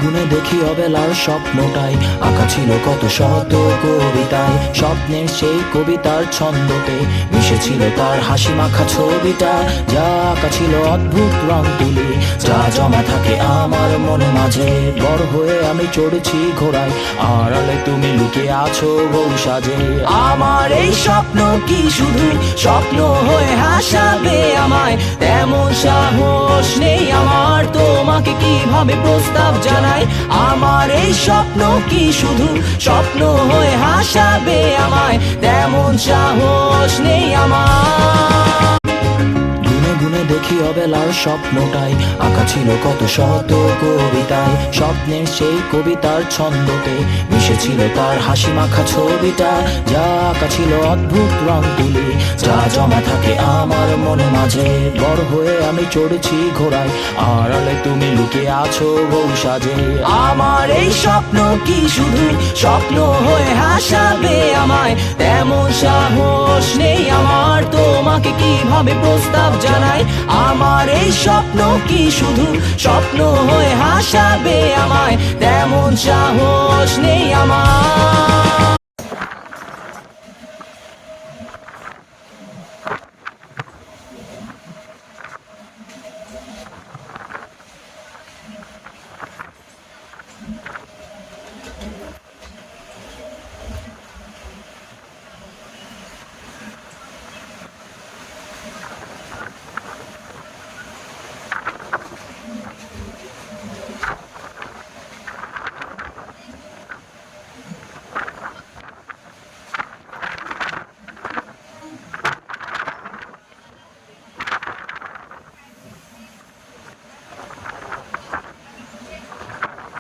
গুনে দেখি অবেলার স্বপ্নটাই আঁকা ছিল কত শত কবিতায়। স্বপ্নের সেই কবিতার ছন্দতে মিশেছিল তার হাসি মাখা ছবিটা, যা আঁকা ছিল অদ্ভুত রং তুলি, যা জমা থাকে আমার মন মাঝে। বড় হয়ে আমি চড়েছি ঘোড়ায়, আড়ালে তুমি লুকিয়ে আছো বউ সাজে। আমার এই স্বপ্ন কি শুধু স্বপ্ন হয়ে হাসাবে আমায়? তেমন সাহস নেই আমার, তোমাকে কিভাবে প্রস্তাব জানাই। আমার এই স্বপ্ন কি শুধু স্বপ্ন হয়ে হাসাবে আমায়? তেমন সাহস নেই আমার। গুনে গুনে দেখি অবেলার স্বপ্নটাই আঁকা ছিল কত শত কবিতায়। স্বপ্নের সেই কবিতার ছন্দতে মিশেছিল তার হাসি মাখা ছবিটা, যা আঁকা ছিল অদ্ভুত রং তুলি, যা জমা থাকে আমার মন মাঝে। বড় হয়ে আমি চড়েছি ঘোড়ায়, আড়ালে তুমি লুকিয়ে আছো বউ সাজে। আমার এই স্বপ্ন কি শুধু স্বপ্ন হয়ে হাসাবে আমায়? তেমন সাহস নেই আমার, তোমাকে কিভাবে প্রস্তাব জানাই। আমার এই স্বপ্ন কি শুধু স্বপ্ন হয়ে হাসাবে আমায়? তেমন সাহস নেই আমার।